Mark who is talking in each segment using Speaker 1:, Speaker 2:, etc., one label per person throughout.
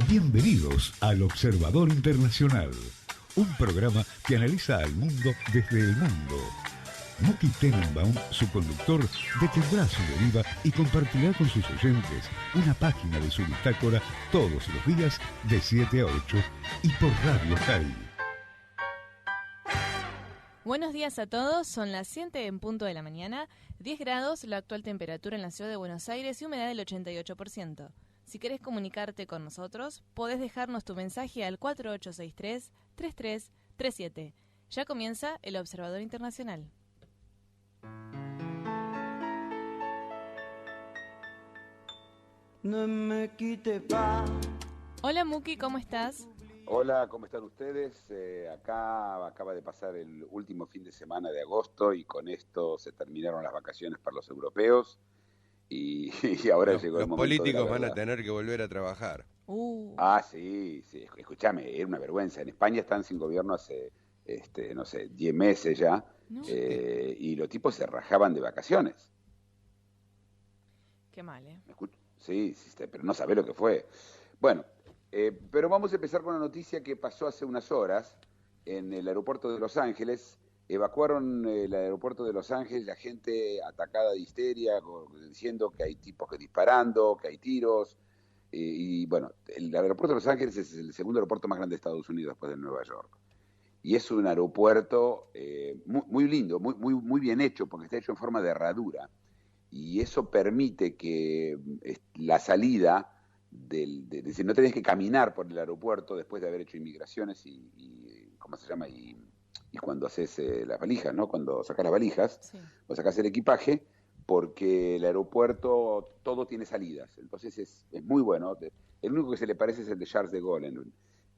Speaker 1: Bienvenidos al Observador Internacional, un programa que analiza al mundo desde el mundo. Muki Tenenbaum, su conductor, detendrá su deriva y compartirá con sus oyentes una página de su bitácora todos los días de 7 a 8 y por Radio Jari.
Speaker 2: Buenos días a todos, son las 7 en punto de la mañana, 10 grados la actual temperatura en la ciudad de Buenos Aires y humedad del 88%. Si querés comunicarte con nosotros, podés dejarnos tu mensaje al 4863-3337. Ya comienza el Observador Internacional.
Speaker 3: No me quite pa.
Speaker 2: Hola Muki, ¿cómo estás?
Speaker 4: Hola, ¿cómo están ustedes? Acá acaba de pasar el último fin de semana de agosto y con esto se terminaron las vacaciones para los europeos y ahora llegó el
Speaker 5: Los
Speaker 4: momento
Speaker 5: políticos
Speaker 4: de la
Speaker 5: van a
Speaker 4: verdad.
Speaker 5: tener que volver a trabajar.
Speaker 4: Sí, escúchame, era una vergüenza. En España están sin gobierno hace, 10 meses ya,
Speaker 2: No.
Speaker 4: y los tipos se rajaban de vacaciones.
Speaker 2: Qué mal, ¿eh?
Speaker 4: Sí, pero no sabe lo que fue. Bueno, pero vamos a empezar con una noticia que pasó hace unas horas en el aeropuerto de Los Ángeles. Evacuaron el aeropuerto de Los Ángeles, la gente atacada de histeria, diciendo que hay tipos que disparando, que hay tiros. Y bueno, el aeropuerto de Los Ángeles es el segundo aeropuerto más grande de Estados Unidos después de Nueva York. Y es un aeropuerto muy lindo, muy bien hecho, porque está hecho en forma de herradura. Y eso permite que la salida es decir, no tenés que caminar por el aeropuerto después de haber hecho inmigraciones y ¿cómo se llama? Y cuando haces las valijas, ¿no? Cuando sacás las valijas,
Speaker 2: Sí.
Speaker 4: o sacás el equipaje, porque el aeropuerto todo tiene salidas. Entonces es muy bueno. El único que se le parece es el de Charles de Gaulle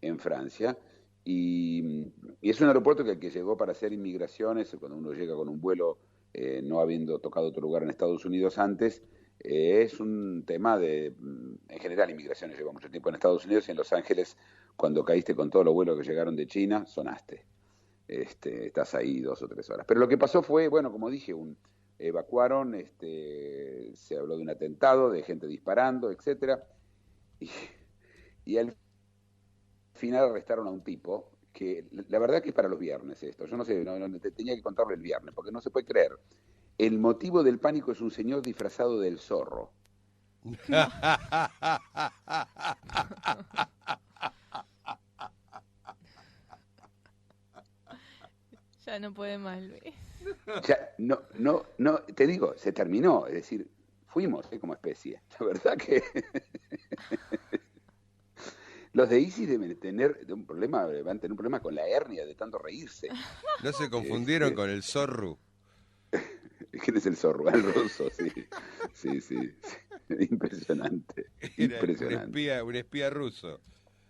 Speaker 4: en Francia. Y es un aeropuerto que llegó para hacer inmigraciones, cuando uno llega con un vuelo no habiendo tocado otro lugar en Estados Unidos antes, es un tema en general, inmigraciones lleva mucho tiempo en Estados Unidos y en Los Ángeles, cuando caíste con todos los vuelos que llegaron de China, sonaste. Estás ahí 2 o 3 horas. Pero lo que pasó fue, bueno, como dije, evacuaron, se habló de un atentado, de gente disparando, etcétera, y al final arrestaron a un tipo que la verdad que es para los viernes esto. Yo no sé, tenía que contarlo el viernes, porque no se puede creer. El motivo del pánico es un señor disfrazado del zorro.
Speaker 2: Ya no puede más, Luis.
Speaker 4: Ya, no, te digo, se terminó, es decir, fuimos como especie. La verdad que los de ISIS deben tener un problema, van a tener un problema con la hernia de tanto reírse.
Speaker 5: ¿No se confundieron con el zorro?
Speaker 4: ¿Quién es el zorro? El ruso, sí. Sí. Impresionante.
Speaker 5: Era
Speaker 4: Impresionante.
Speaker 5: un espía ruso.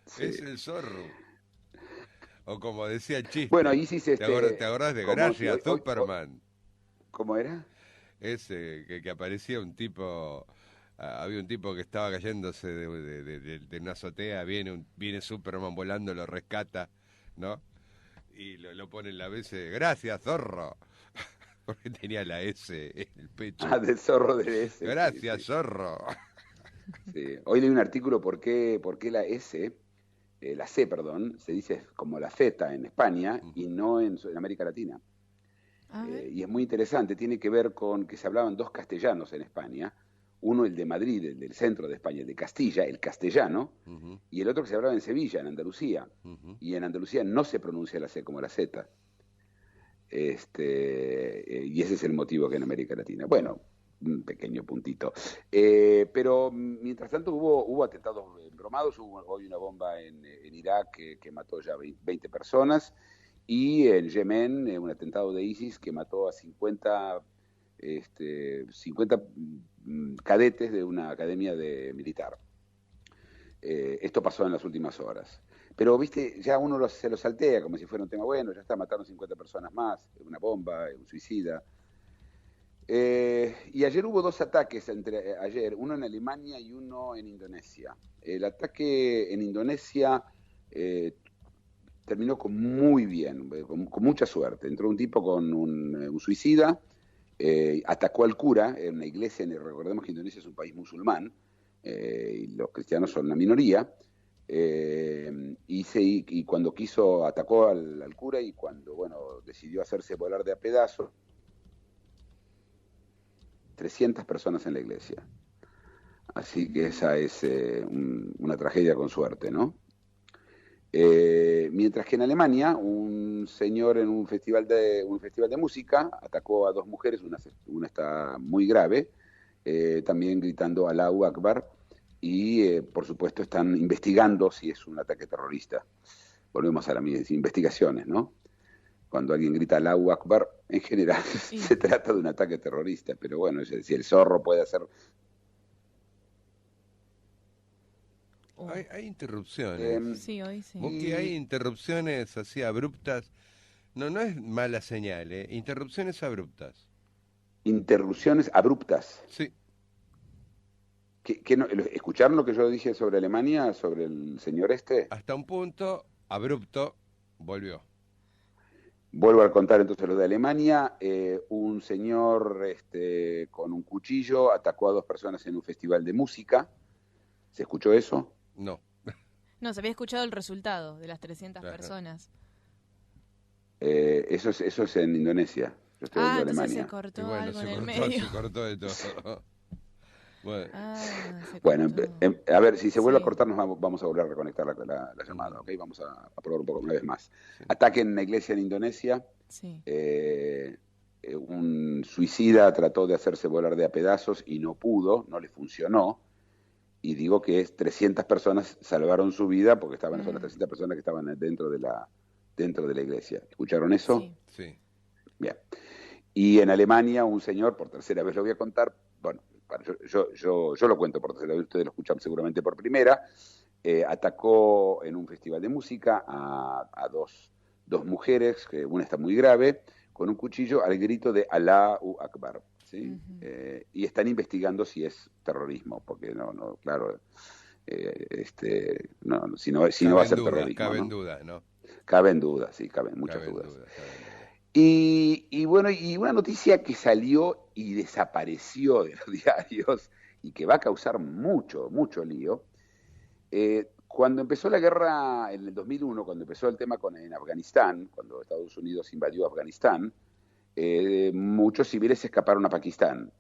Speaker 4: Sí.
Speaker 5: Es el zorro. O como decía el chiste.
Speaker 4: Bueno, ISIS
Speaker 5: ¿Te acordás de
Speaker 4: como
Speaker 5: Gracias,
Speaker 4: hoy-
Speaker 5: Superman?
Speaker 4: ¿Cómo era?
Speaker 5: Ese que aparecía un tipo, había un tipo que estaba cayéndose de una azotea, viene Superman volando, lo rescata, ¿no? Y lo pone en la BC, gracias, zorro. Porque tenía la S en el pecho.
Speaker 4: Del zorro de ese.
Speaker 5: Gracias,
Speaker 4: Sí.
Speaker 5: zorro.
Speaker 4: Sí. Hoy leí un artículo por qué la S, la C, perdón, se dice como la Z en España y no en América Latina.
Speaker 2: A ver.
Speaker 4: Y es muy interesante, tiene que ver con que se hablaban 2 castellanos en España, uno el de Madrid, el del centro de España, el de Castilla, el castellano, y el otro que se hablaba en Sevilla, en Andalucía. Y en Andalucía no se pronuncia la C como la Z. Y ese es el motivo que en América Latina. Bueno, un pequeño puntito. Pero mientras tanto hubo atentados embromados, hubo hoy una bomba en Irak que mató ya 20 personas, y en Yemen un atentado de ISIS que mató a 50 cadetes de una academia militar. Esto pasó en las últimas horas. Pero, viste, ya uno se lo saltea como si fuera un tema bueno, ya está, mataron 50 personas más, una bomba, un suicida. Y ayer hubo 2 ataques, ayer, uno en Alemania y uno en Indonesia. El ataque en Indonesia terminó muy bien, con mucha suerte. Entró un tipo con un suicida, atacó al cura en una iglesia, recordemos que Indonesia es un país musulmán, y los cristianos son la minoría, y cuando quiso atacó al cura, y cuando decidió hacerse volar de a pedazos, 300 personas en la iglesia. Así que esa es una tragedia con suerte, ¿no? Mientras que en Alemania, un señor en un festival de música atacó a 2 mujeres, una está muy grave, también gritando Allahu Akbar, y por supuesto están investigando si es un ataque terrorista. Volvemos a las investigaciones, ¿no? Cuando alguien grita Allahu Akbar, en general se trata de un ataque terrorista, pero bueno, es decir, el zorro puede hacer...
Speaker 5: Hay interrupciones.
Speaker 2: Sí, hoy sí.
Speaker 5: Moqui, hay interrupciones así abruptas. No es mala señal, ¿eh? Interrupciones abruptas.
Speaker 4: Interrupciones abruptas.
Speaker 5: Sí.
Speaker 4: ¿Escucharon lo que yo dije sobre Alemania, sobre el señor este?
Speaker 5: Hasta un punto abrupto volvió.
Speaker 4: Vuelvo a contar entonces lo de Alemania. Un señor con un cuchillo atacó a 2 personas en un festival de música. ¿Se escuchó eso?
Speaker 5: No.
Speaker 2: No, se había escuchado el resultado de las 300 personas.
Speaker 4: Eso es en Indonesia. Yo estoy hablando de
Speaker 2: entonces
Speaker 4: Alemania.
Speaker 2: se cortó algo en el medio.
Speaker 5: Se cortó de todo. Bueno,
Speaker 4: bueno, a ver, si se vuelve a cortar, vamos a volver a reconectar la llamada, ¿ok? Vamos a probar un poco una vez más. Sí. Ataque en una iglesia en Indonesia.
Speaker 2: Sí.
Speaker 4: Un suicida trató de hacerse volar de a pedazos y no pudo, no le funcionó. Y digo que 300 personas salvaron su vida porque son las 300 personas que estaban dentro de la iglesia. ¿Escucharon eso?
Speaker 5: Sí.
Speaker 4: Bien. Y en Alemania, un señor, por tercera vez lo voy a contar, bueno, yo lo cuento por tercera vez, ustedes lo escuchan seguramente por primera, atacó en un festival de música a dos mujeres, que una está muy grave, con un cuchillo al grito de Allahu Akbar, ¿sí? Y están investigando si es terrorismo, porque claro, si no va a ser terrorismo.
Speaker 5: Cabe en duda, ¿no?
Speaker 4: Cabe en duda, sí, caben muchas dudas. Y bueno, y una noticia que salió y desapareció de los diarios y que va a causar mucho lío. Cuando empezó la guerra en el 2001, cuando empezó el tema en Afganistán, cuando Estados Unidos invadió Afganistán, muchos civiles se escaparon a Pakistán.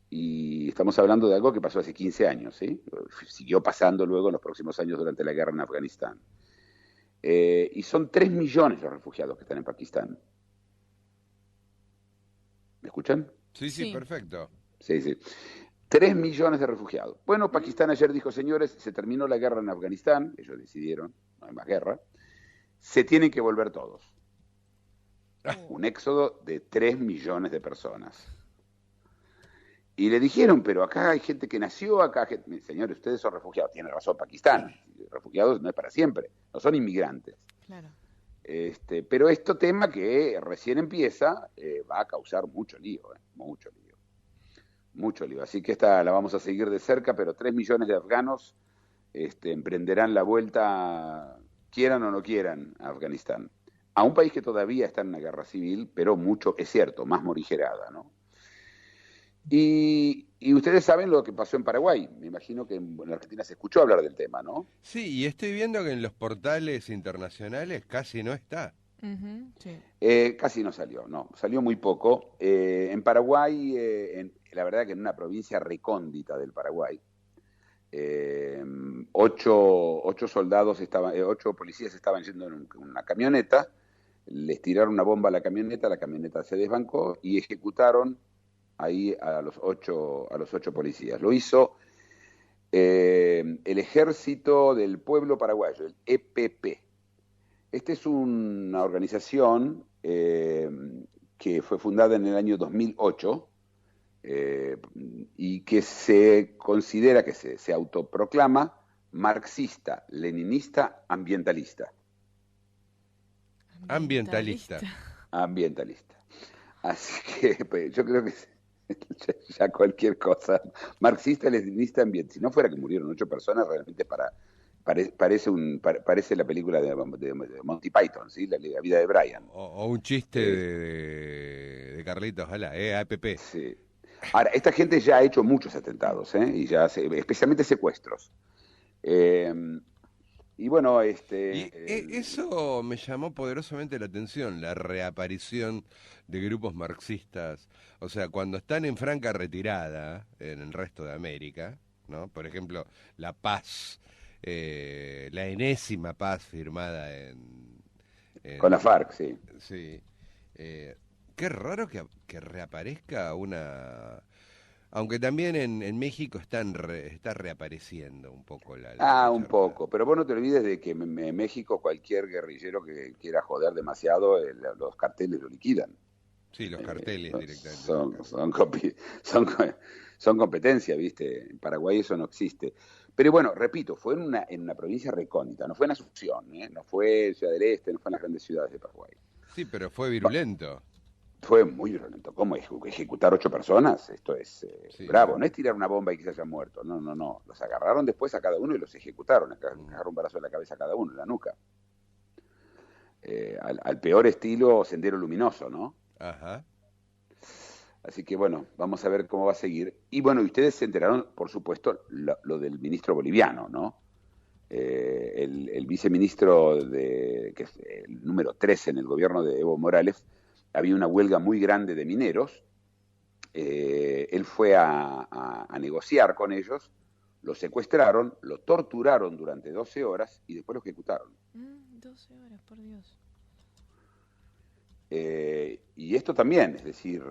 Speaker 4: Y estamos hablando de algo que pasó hace 15 años, ¿sí? Siguió pasando luego en los próximos años durante la guerra en Afganistán. Y son 3 millones los refugiados que están en Pakistán. ¿Me escuchan?
Speaker 5: Sí, perfecto.
Speaker 4: Sí. 3 millones de refugiados. Bueno, Pakistán ayer dijo, señores, se terminó la guerra en Afganistán, ellos decidieron, no hay más guerra, se tienen que volver todos. Un éxodo de 3 millones de personas. Y le dijeron, pero acá hay gente que nació, señores, ustedes son refugiados. Tiene razón Pakistán, refugiados no es para siempre, no son inmigrantes.
Speaker 2: Claro.
Speaker 4: Pero este tema que recién empieza va a causar mucho lío. Así que esta la vamos a seguir de cerca, pero 3 millones de afganos emprenderán la vuelta, quieran o no quieran, a Afganistán. A un país que todavía está en una guerra civil, pero mucho, es cierto, más morigerada, ¿no? Y ustedes saben lo que pasó en Paraguay. Me imagino que en Argentina se escuchó hablar del tema, ¿no?
Speaker 5: Sí, y estoy viendo que en los portales internacionales casi no está.
Speaker 2: Sí.
Speaker 4: Casi no salió, salió muy poco. En Paraguay, la verdad que en una provincia recóndita del Paraguay, 8 policías estaban yendo en una camioneta, les tiraron una bomba a la camioneta se desbancó y ejecutaron ahí a los 8 policías. Lo hizo el Ejército del Pueblo Paraguayo, el EPP. Esta es una organización que fue fundada en el año 2008 y que se considera, que se autoproclama marxista, leninista, ambientalista.
Speaker 5: Ambientalista.
Speaker 4: Así que pues, yo creo que ya cualquier cosa, marxista, leninista, ambientalista. Si no fuera que murieron 8 personas, realmente parece la película de Monty Python, ¿sí? La vida de Brian.
Speaker 5: O un chiste de Carlitos, ojalá, APP.
Speaker 4: Sí. Ahora, esta gente ya ha hecho muchos atentados, y especialmente secuestros. Y Y bueno,
Speaker 5: eso me llamó poderosamente la atención, la reaparición de grupos marxistas. O sea, cuando están en franca retirada en el resto de América, ¿no? Por ejemplo, la paz, la enésima paz firmada
Speaker 4: con la FARC, sí.
Speaker 5: Sí. Qué raro que reaparezca una... Aunque también en México está reapareciendo un poco la
Speaker 4: Un
Speaker 5: lucha
Speaker 4: poco, pero vos no te olvides de que en México cualquier guerrillero que quiera joder demasiado, los carteles lo liquidan.
Speaker 5: Sí, los carteles directamente.
Speaker 4: Son competencia, ¿viste? En Paraguay eso no existe. Pero bueno, repito, fue en una provincia recóndita, no fue en Asunción, ¿eh? No fue en Ciudad del Este, no fue en las grandes ciudades de Paraguay.
Speaker 5: Sí, pero fue virulento.
Speaker 4: Fue muy violento. ¿Cómo ejecutar 8 personas? Esto es bravo. No es tirar una bomba y que se hayan muerto. No. Los agarraron después a cada uno y los ejecutaron. Agarraron un balazo en la cabeza a cada uno, en la nuca. Al peor estilo Sendero Luminoso, ¿no?
Speaker 5: Ajá.
Speaker 4: Así que bueno, vamos a ver cómo va a seguir. Y bueno, ustedes se enteraron, por supuesto, lo del ministro boliviano, ¿no? El viceministro que es el número 13 en el gobierno de Evo Morales, había una huelga muy grande de mineros. Él fue a negociar con ellos, lo secuestraron, lo torturaron durante 12 horas y después lo ejecutaron.
Speaker 2: 12 horas, por Dios.
Speaker 4: Y esto también, es decir,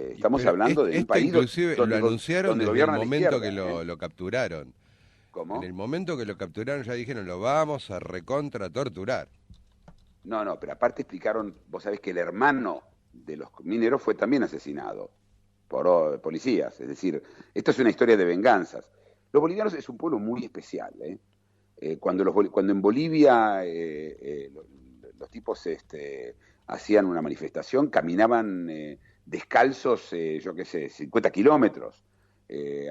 Speaker 4: estamos hablando de un país
Speaker 5: inclusive
Speaker 4: donde,
Speaker 5: lo anunciaron
Speaker 4: donde
Speaker 5: desde el momento
Speaker 4: izquierda,
Speaker 5: que lo capturaron.
Speaker 4: ¿Cómo?
Speaker 5: En el momento que lo capturaron ya dijeron, lo vamos a recontra torturar.
Speaker 4: No, pero aparte explicaron, vos sabés que el hermano de los mineros fue también asesinado por policías, es decir, esto es una historia de venganzas. Los bolivianos es un pueblo muy especial, ¿eh? Cuando en Bolivia los tipos hacían una manifestación, caminaban descalzos, 50 kilómetros,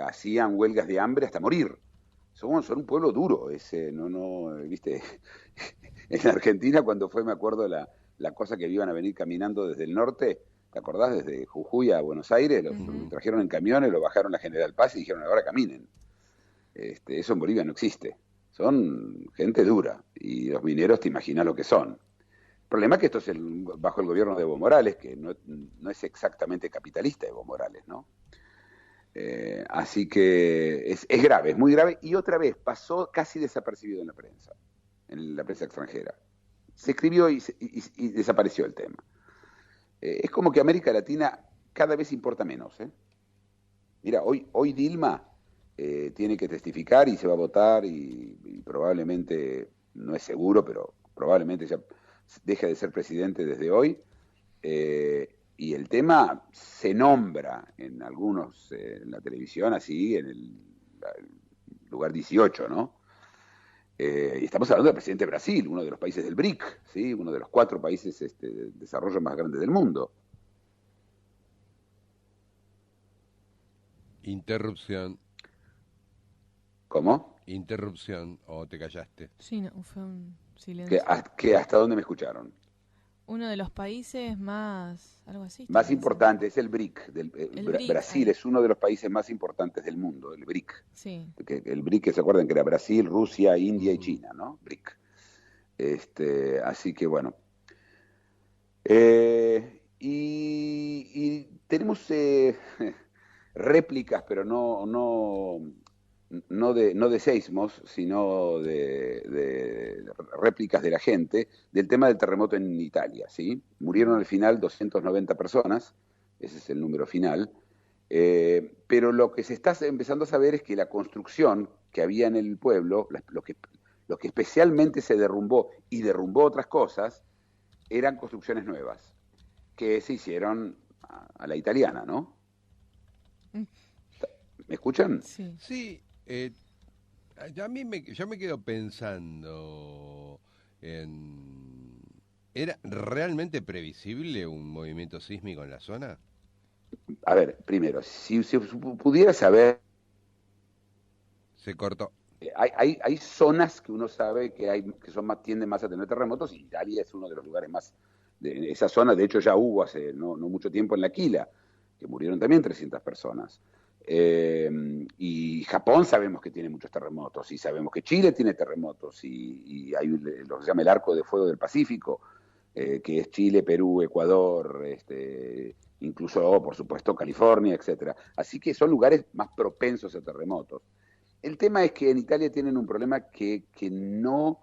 Speaker 4: hacían huelgas de hambre hasta morir. Son un pueblo duro, viste, en Argentina cuando fue, me acuerdo, la cosa que iban a venir caminando desde el norte, ¿te acordás? Desde Jujuy a Buenos Aires, los trajeron en camiones, lo bajaron a General Paz y dijeron, ahora caminen. Eso en Bolivia no existe. Son gente dura, y los mineros te imaginas lo que son. El problema es que esto es bajo el gobierno de Evo Morales, que no es exactamente capitalista Evo Morales, ¿no? Así que es grave, es muy grave, y otra vez pasó casi desapercibido en la prensa extranjera. Se escribió y desapareció el tema. Es como que América Latina cada vez importa menos. Mira, hoy Dilma tiene que testificar y se va a votar y probablemente, no es seguro, pero probablemente ya deje de ser presidente desde hoy. Y el tema se nombra en algunos, en la televisión, así, en el lugar 18, ¿no? Y estamos hablando del presidente de Brasil, uno de los países del BRIC, ¿sí? Uno de los 4 países de desarrollo más grandes del mundo.
Speaker 5: Interrupción.
Speaker 4: ¿Cómo?
Speaker 5: Interrupción, o te callaste.
Speaker 2: Sí, no, fue un silencio.
Speaker 4: ¿Hasta dónde me escucharon?
Speaker 2: Uno de los países más, algo así.
Speaker 4: Más importante, es el BRIC. Brasil
Speaker 2: ahí.
Speaker 4: es uno de los países más importantes del mundo, el BRIC.
Speaker 2: Sí.
Speaker 4: El BRIC, ¿se acuerdan que era Brasil, Rusia, India y China, ¿no? BRIC. Así que bueno. Y tenemos réplicas, pero no de seismos, sino de réplicas de la gente, del tema del terremoto en Italia, ¿sí? Murieron al final 290 personas, ese es el número final, pero lo que se está empezando a saber es que la construcción que había en el pueblo, lo que especialmente se derrumbó y derrumbó otras cosas, eran construcciones nuevas, que se hicieron a la italiana, ¿no? ¿Me escuchan?
Speaker 2: Sí.
Speaker 5: Sí. Yo me quedo pensando ¿era realmente previsible un movimiento sísmico en la zona?
Speaker 4: A ver, primero, si pudiera saber...
Speaker 5: Se cortó.
Speaker 4: Hay zonas que uno sabe que tienden más a tener terremotos, y Italia es uno de los lugares más... de esa zona, de hecho ya hubo hace no mucho tiempo en La Aquila, que murieron también 300 personas. Y Japón sabemos que tiene muchos terremotos, y sabemos que Chile tiene terremotos, y hay lo que se llama el Arco de Fuego del Pacífico, que es Chile, Perú, Ecuador, incluso, por supuesto, California, etcétera. Así que son lugares más propensos a terremotos. El tema es que en Italia tienen un problema que no...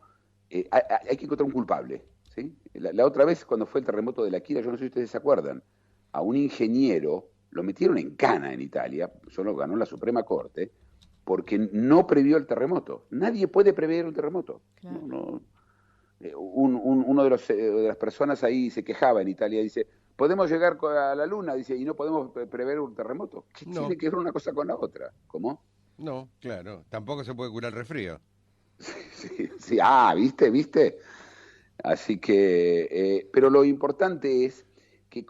Speaker 4: hay que encontrar un culpable, ¿sí? La otra vez, cuando fue el terremoto de L'Aquila, yo no sé si ustedes se acuerdan, a un ingeniero lo metieron en cana en Italia, solo ganó la Suprema Corte, porque no previó el terremoto. Nadie puede prever un terremoto.
Speaker 2: Claro.
Speaker 4: Uno de las personas ahí se quejaba en Italia, dice, podemos llegar a la luna, dice, y no podemos prever un terremoto. ¿Qué tiene que ver una cosa con la otra? ¿Cómo?
Speaker 5: No, claro. Tampoco se puede curar el resfrío.
Speaker 4: Sí. ¿Viste? Así que, pero lo importante es que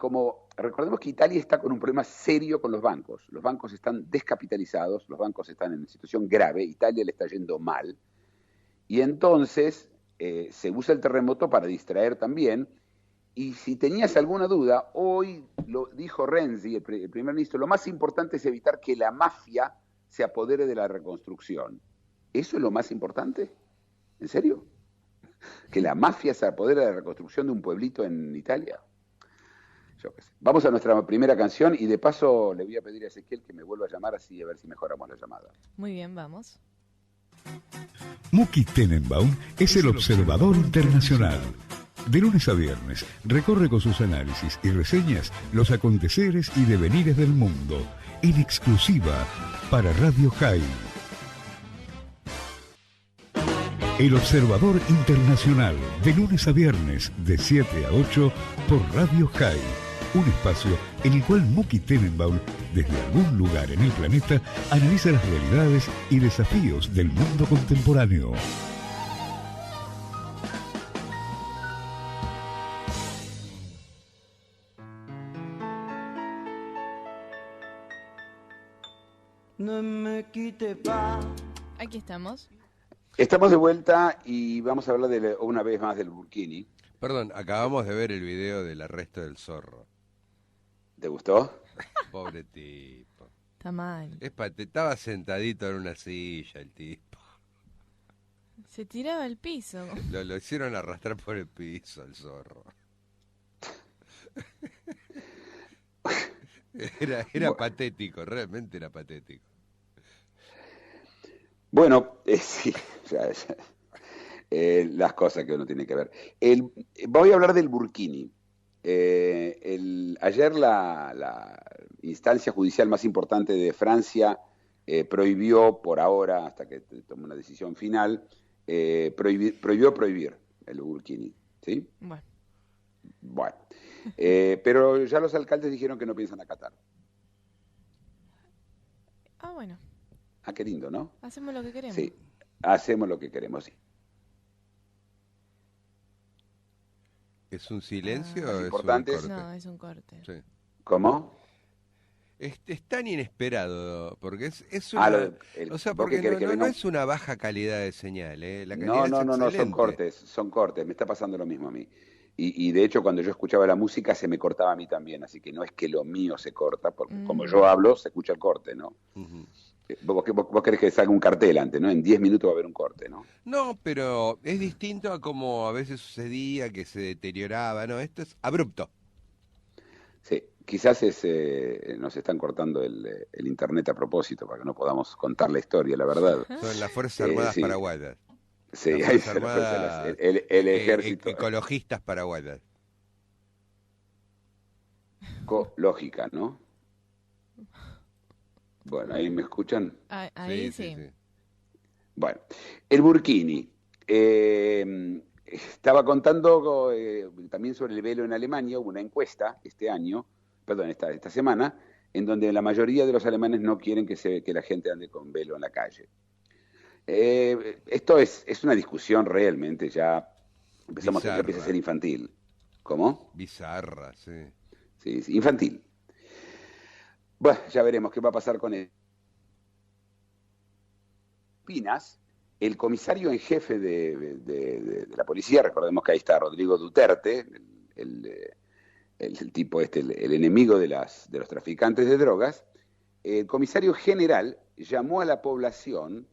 Speaker 4: recordemos que Italia está con un problema serio con los bancos. Los bancos están descapitalizados, los bancos están en situación grave, Italia le está yendo mal, y entonces se usa el terremoto para distraer también. Y si tenías alguna duda, hoy lo dijo Renzi, el primer ministro, lo más importante es evitar que la mafia se apodere de la reconstrucción. ¿Eso es lo más importante? ¿En serio? ¿Que la mafia se apodere de la reconstrucción de un pueblito en Italia? Yo qué sé. Vamos a nuestra primera canción y de paso le voy a pedir a Ezequiel que me vuelva a llamar así a ver si mejoramos la llamada.
Speaker 2: Muy bien, vamos.
Speaker 1: Muki Tenenbaum es el observador internacional. De lunes a viernes, recorre con sus análisis y reseñas los aconteceres y devenires del mundo, en exclusiva para Radio High. El Observador Internacional, de lunes a viernes, de 7 a 8, por Radio High. Un espacio en el cual Muki Tenenbaum, desde algún lugar en el planeta, analiza las realidades y desafíos del mundo contemporáneo.
Speaker 3: Ne me quitte pas.
Speaker 2: Aquí estamos.
Speaker 4: Estamos de vuelta y vamos a hablar una vez más del Burkini.
Speaker 5: Perdón, acabamos de ver el video del arresto del zorro.
Speaker 4: ¿Te gustó?
Speaker 5: Pobre tipo.
Speaker 2: Está mal.
Speaker 5: Estaba sentadito en una silla el tipo.
Speaker 2: Se tiraba al piso.
Speaker 5: Lo hicieron arrastrar por el piso al zorro. Era patético, realmente era patético.
Speaker 4: Bueno, sí, las cosas que uno tiene que ver. Voy a hablar del Burkini. Ayer la instancia judicial más importante de Francia prohibió, por ahora, hasta que tome una decisión final, prohibió prohibir el Burkini, ¿sí? Bueno. Pero ya los alcaldes dijeron que no piensan acatar.
Speaker 2: Bueno.
Speaker 4: Qué lindo, ¿no?
Speaker 2: Hacemos lo que queremos.
Speaker 4: Sí, hacemos lo que queremos, sí.
Speaker 5: ¿Es un silencio o es un
Speaker 4: importantes.
Speaker 5: corte?
Speaker 2: No, es un corte.
Speaker 5: Sí.
Speaker 4: ¿Cómo?
Speaker 5: Es tan inesperado, porque es una... o sea, porque no es una baja calidad de señal, ¿eh? La calidad
Speaker 4: No,
Speaker 5: es excelente.
Speaker 4: son cortes, me está pasando lo mismo a mí. Y de hecho, cuando yo escuchaba la música, se me cortaba a mí también, así que no es que lo mío se corta, porque como yo hablo, se escucha el corte, ¿no?
Speaker 5: Uh-huh.
Speaker 4: Vos querés que salga un cartel antes, ¿no? En 10 minutos va a haber un corte, ¿no?
Speaker 5: No, pero es distinto a como a veces sucedía, que se deterioraba, ¿no? Esto es abrupto.
Speaker 4: Sí, quizás nos están cortando el internet a propósito para que no podamos contar la historia, la verdad.
Speaker 5: Son las Fuerzas Armadas
Speaker 4: sí.
Speaker 5: Paraguayas.
Speaker 4: Sí,
Speaker 5: las
Speaker 4: hay
Speaker 5: Fuerzas Armadas,
Speaker 4: el ejército.
Speaker 5: Ecologistas paraguayas.
Speaker 4: Lógica, ¿no? Bueno, ¿ahí me escuchan?
Speaker 2: Ahí sí.
Speaker 4: Bueno, el Burkini. Estaba contando también sobre el velo en Alemania. Hubo una encuesta esta semana, en donde la mayoría de los alemanes no quieren que la gente ande con velo en la calle. Esto es una discusión realmente, ya empieza a ser infantil. ¿Cómo?
Speaker 5: Bizarra, sí.
Speaker 4: Sí, infantil. Bueno, ya veremos qué va a pasar con él. Pinas, el comisario en jefe de la policía, recordemos que ahí está Rodrigo Duterte, el tipo el enemigo de los traficantes de drogas, el comisario general llamó a la población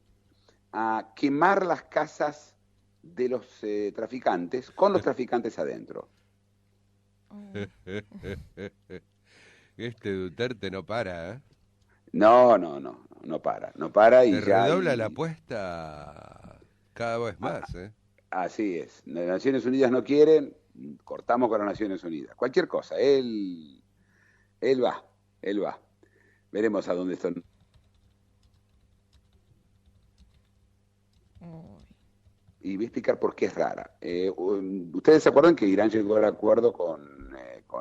Speaker 4: a quemar las casas de los traficantes con los traficantes adentro.
Speaker 5: Este Duterte no para, ¿eh?
Speaker 4: No para y
Speaker 5: Se
Speaker 4: ya
Speaker 5: redobla la apuesta cada vez más, ¿eh?
Speaker 4: Así es. Las Naciones Unidas no quieren, cortamos con las Naciones Unidas. Cualquier cosa, él va. Veremos a dónde están. Y voy a explicar por qué es rara. Ustedes se acuerdan que Irán llegó al acuerdo con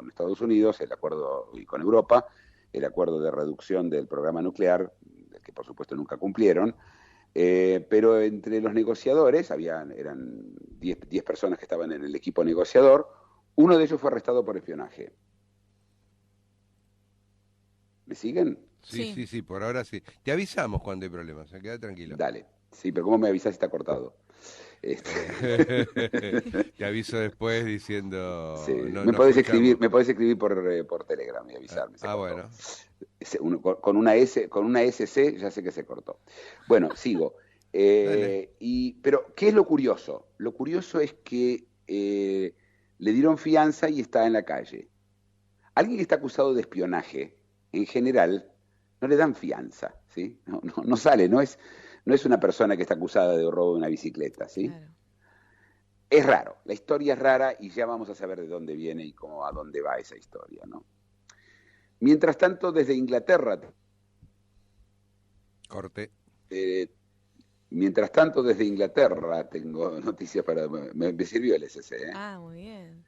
Speaker 4: Estados Unidos, el acuerdo y con Europa, el acuerdo de reducción del programa nuclear, del que por supuesto nunca cumplieron, pero entre los negociadores, eran 10 personas que estaban en el equipo negociador, uno de ellos fue arrestado por espionaje. ¿Me siguen?
Speaker 5: Sí, por ahora sí. Te avisamos cuando hay problemas, queda tranquilo.
Speaker 4: Dale. Sí, pero ¿cómo me avisás si está cortado?
Speaker 5: Te aviso después diciendo...
Speaker 4: Sí.
Speaker 5: No,
Speaker 4: me
Speaker 5: no
Speaker 4: podés
Speaker 5: escuchamos.
Speaker 4: escribir por Telegram y avisarme.
Speaker 5: Bueno.
Speaker 4: Con una SC ya sé que se cortó. Bueno, sigo. Pero, ¿qué es lo curioso? Lo curioso es que le dieron fianza y está en la calle. Alguien que está acusado de espionaje, en general, no le dan fianza, ¿sí? No sale, no es una persona que está acusada de robo de una bicicleta, ¿sí?
Speaker 2: Claro.
Speaker 4: Es raro, la historia es rara y ya vamos a saber de dónde viene y a dónde va esa historia, ¿no? Mientras tanto, desde Inglaterra...
Speaker 5: Corte.
Speaker 4: Mientras tanto, desde Inglaterra tengo noticias para... Me sirvió el SC, ¿eh?
Speaker 2: Ah, muy bien.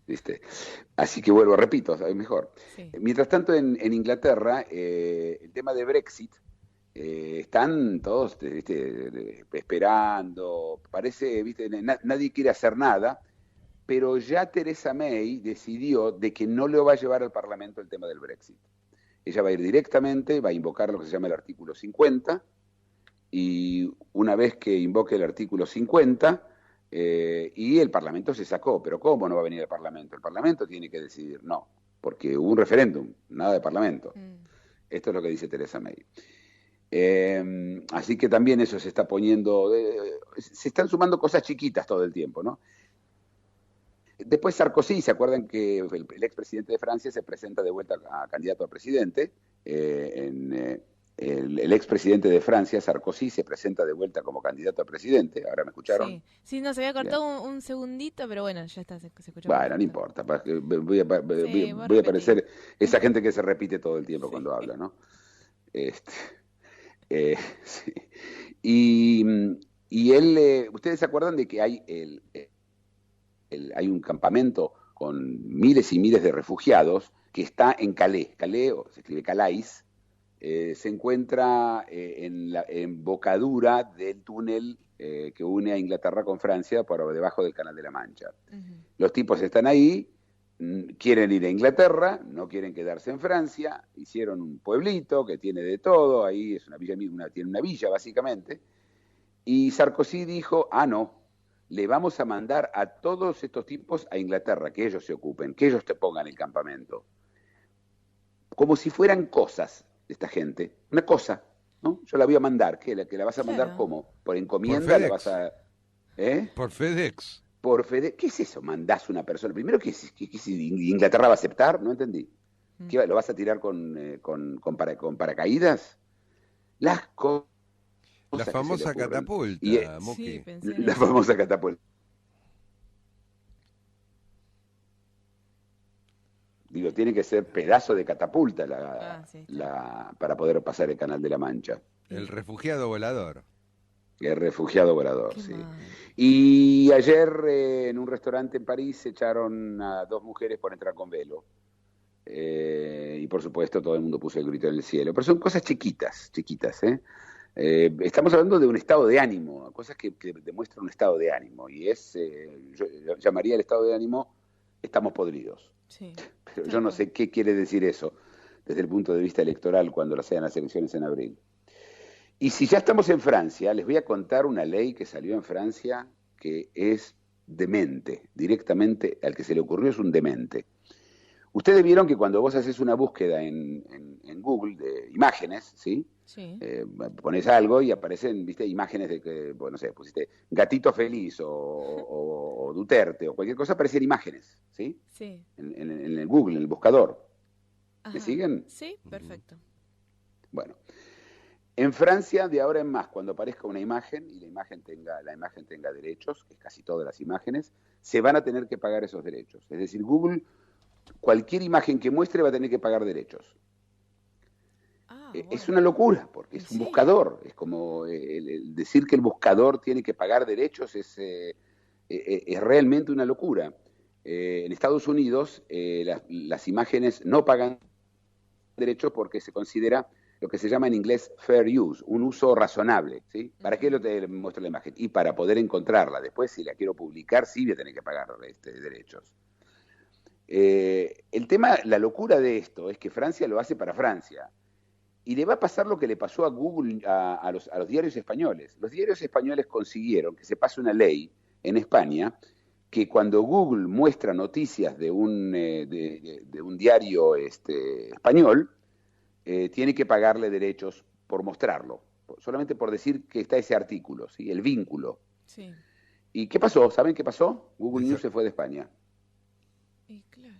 Speaker 4: ¿Viste? Así que vuelvo, repito, es mejor.
Speaker 2: Sí.
Speaker 4: Mientras tanto, en Inglaterra, el tema de Brexit, están todos, ¿viste? Esperando, parece, ¿viste? Nadie quiere hacer nada, pero ya Theresa May decidió de que no le va a llevar al Parlamento el tema del Brexit. Ella va a ir directamente, va a invocar lo que se llama el artículo 50, y una vez que invoque el artículo 50, y el Parlamento se sacó. Pero ¿cómo no va a venir el Parlamento? El Parlamento tiene que decidir, no, porque hubo un referéndum, nada de Parlamento. Esto es lo que dice Theresa May. Así que también eso se está poniendo, se están sumando cosas chiquitas todo el tiempo, ¿no? Después Sarkozy, ¿se acuerdan que el expresidente de Francia se presenta de vuelta a candidato a presidente? El expresidente de Francia, Sarkozy, se presenta de vuelta como candidato a presidente. ¿Ahora me escucharon?
Speaker 2: Sí, no, se había cortado un segundito, pero bueno, ya está, se escuchó.
Speaker 4: Bueno, no importa. Voy a parecer esa gente que se repite todo el tiempo cuando habla, ¿no? Sí. Y él, ¿ustedes se acuerdan de que hay hay un campamento con miles y miles de refugiados que está en Calais? Calais, o se escribe Calais, se encuentra en la embocadura del túnel que une a Inglaterra con Francia por debajo del Canal de la Mancha. Los tipos están ahí, quieren ir a Inglaterra, no quieren quedarse en Francia, hicieron un pueblito que tiene de todo, ahí es una villa, tiene una villa básicamente, y Sarkozy dijo, no, le vamos a mandar a todos estos tipos a Inglaterra, que ellos se ocupen, que ellos te pongan el campamento. Como si fueran cosas de esta gente, una cosa, ¿no? Yo la voy a mandar, ¿que la vas a mandar cómo? ¿Por encomienda?
Speaker 5: Por
Speaker 4: ¿La vas a...?
Speaker 5: Por FedEx.
Speaker 4: ¿Qué es eso? ¿Mandás una persona? Primero, ¿qué Inglaterra va a aceptar? No entendí. ¿Qué, lo vas a tirar con paracaídas? Las cosas.
Speaker 5: La famosa catapulta,
Speaker 2: sí,
Speaker 4: la famosa catapulta. Digo, tiene que ser pedazo de catapulta para poder pasar el Canal de la Mancha.
Speaker 5: El refugiado volador.
Speaker 4: El refugiado volador,
Speaker 2: Qué
Speaker 4: sí.
Speaker 2: mal.
Speaker 4: Y ayer en un restaurante en París se echaron a 2 mujeres por entrar con velo. Y por supuesto todo el mundo puso el grito en el cielo. Pero son cosas chiquitas, ¿eh? Estamos hablando de un estado de ánimo, cosas que demuestran un estado de ánimo. Y yo llamaría el estado de ánimo, estamos podridos.
Speaker 2: Sí.
Speaker 4: Pero yo no sé qué quiere decir eso desde el punto de vista electoral cuando sean las elecciones en abril. Y si ya estamos en Francia, les voy a contar una ley que salió en Francia que es demente. Directamente al que se le ocurrió es un demente. Ustedes vieron que cuando vos haces una búsqueda en Google de imágenes, ¿sí?
Speaker 2: Sí.
Speaker 4: Pones algo y aparecen, viste, imágenes de que, bueno, no sé, pusiste gatito feliz o Duterte o cualquier cosa, aparecen imágenes, ¿sí?
Speaker 2: Sí.
Speaker 4: En el Google, en el buscador.
Speaker 2: Ajá.
Speaker 4: ¿Me siguen?
Speaker 2: Sí, perfecto.
Speaker 4: Bueno, en Francia, de ahora en más, cuando aparezca una imagen y la imagen tenga derechos, que es casi todas las imágenes, se van a tener que pagar esos derechos. Es decir, Google, cualquier imagen que muestre va a tener que pagar derechos.
Speaker 2: Bueno.
Speaker 4: Es una locura, porque es un buscador. Es como el decir que el buscador tiene que pagar derechos es realmente una locura. En Estados Unidos, las imágenes no pagan derechos porque se considera lo que se llama en inglés fair use, un uso razonable, ¿sí? ¿Para qué te muestro la imagen? Y para poder encontrarla. Después, si la quiero publicar, sí voy a tener que pagar derechos. El tema, la locura de esto es que Francia lo hace para Francia. Y le va a pasar lo que le pasó a Google, a los diarios españoles. Los diarios españoles consiguieron que se pase una ley en España que cuando Google muestra noticias de un diario español, tiene que pagarle derechos por mostrarlo, solamente por decir que está ese artículo, ¿sí? El vínculo.
Speaker 2: Sí.
Speaker 4: ¿Y qué pasó? ¿Saben qué pasó? Google News se fue de España.
Speaker 2: Y claro.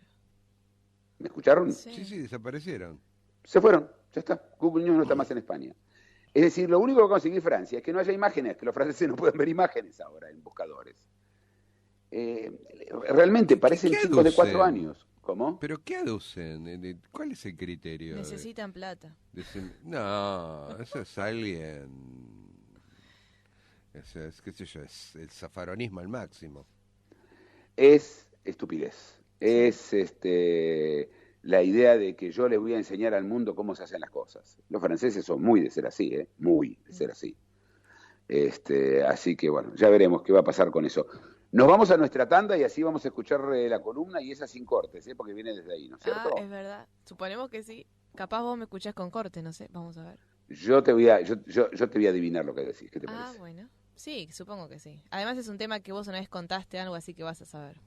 Speaker 4: ¿Me escucharon?
Speaker 5: Sí, desaparecieron.
Speaker 4: Se fueron, ya está. Google News no está más en España. Es decir, lo único que va a conseguir Francia es que no haya imágenes, que los franceses no pueden ver imágenes ahora en buscadores. Realmente parecen chicos de 4 años. ¿Cómo?
Speaker 5: ¿Pero qué aducen? ¿Cuál es el criterio?
Speaker 2: Necesitan plata.
Speaker 5: No, eso es alguien... qué sé yo, es el zafaronismo al máximo.
Speaker 4: Es estupidez. Es la idea de que yo les voy a enseñar al mundo cómo se hacen las cosas. Los franceses son muy de ser así, muy de ser así. Así que bueno, ya veremos qué va a pasar con eso. Nos vamos a nuestra tanda y así vamos a escuchar la columna y esa sin cortes, porque viene desde ahí, ¿no es cierto?
Speaker 2: Es verdad. Suponemos que sí. Capaz vos me escuchás con corte, no sé. Vamos a ver.
Speaker 4: Yo te voy a adivinar lo que decís. ¿Qué te parece?
Speaker 2: Bueno. Sí, supongo que sí. Además es un tema que vos una vez contaste algo, así que vas a saber.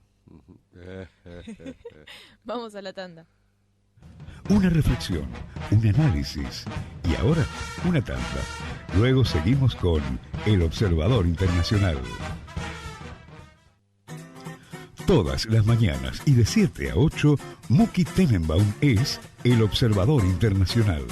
Speaker 2: Vamos a la tanda.
Speaker 1: Una reflexión, un análisis y ahora una tanda. Luego seguimos con El Observador Internacional. Todas las mañanas y de 7 a 8, Muki Tenenbaum es El Observador Internacional.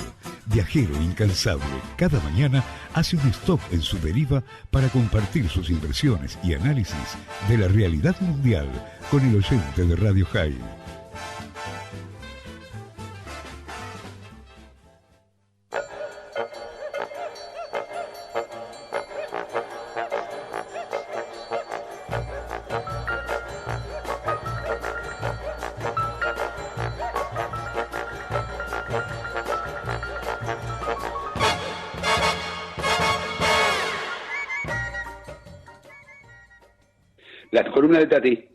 Speaker 1: Viajero incansable, cada mañana hace un stop en su deriva para compartir sus impresiones y análisis de la realidad mundial con el oyente de Radio High.
Speaker 4: La columna de Tati.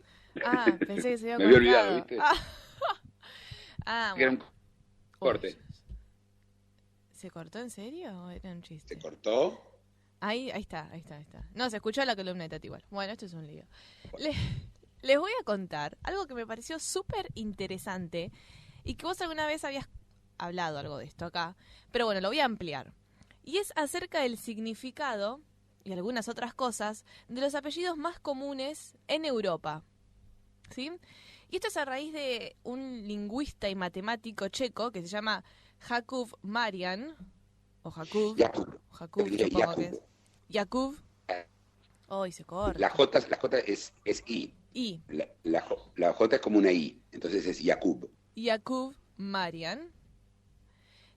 Speaker 2: Pensé que se había
Speaker 4: Me había olvidado, ¿viste?
Speaker 2: Bueno.
Speaker 4: Era un corte.
Speaker 2: ¿Se cortó en serio o era un chiste?
Speaker 4: ¿Se cortó?
Speaker 2: Ahí está. No, se escuchó la columna de Tati igual. Bueno, esto es un lío. Les voy a contar algo que me pareció súper interesante y que vos alguna vez habías hablado algo de esto acá, pero bueno, lo voy a ampliar. Y es acerca del significado y algunas otras cosas de los apellidos más comunes en Europa. ¿Sí? Y esto es a raíz de un lingüista y matemático checo que se llama Jakub Marian, o Jakub, supongo que es. Jakub. Hoy se corre.
Speaker 4: La J es I.
Speaker 2: I.
Speaker 4: La J es como una I, entonces es Jakub.
Speaker 2: Jakub Marian.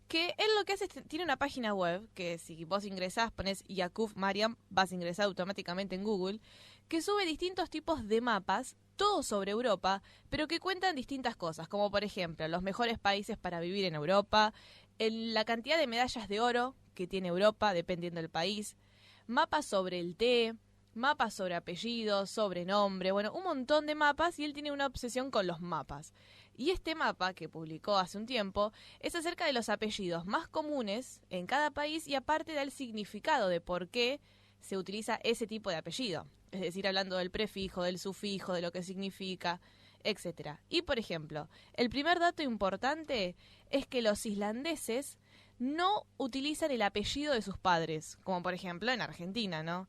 Speaker 2: Que él lo que hace es, tiene una página web, que si vos ingresás, ponés Jakub Marian, vas a ingresar automáticamente en Google, que sube distintos tipos de mapas, todos sobre Europa, pero que cuentan distintas cosas, como por ejemplo, los mejores países para vivir en Europa, la cantidad de medallas de oro que tiene Europa, dependiendo del país, mapas sobre el té, mapas sobre apellidos, sobre nombre, bueno, un montón de mapas, y él tiene una obsesión con los mapas. Y este mapa, que publicó hace un tiempo, es acerca de los apellidos más comunes en cada país y aparte da el significado de por qué se utiliza ese tipo de apellido. Es decir, hablando del prefijo, del sufijo, de lo que significa, etcétera. Y, por ejemplo, el primer dato importante es que los islandeses no utilizan el apellido de sus padres, como por ejemplo en Argentina, ¿no?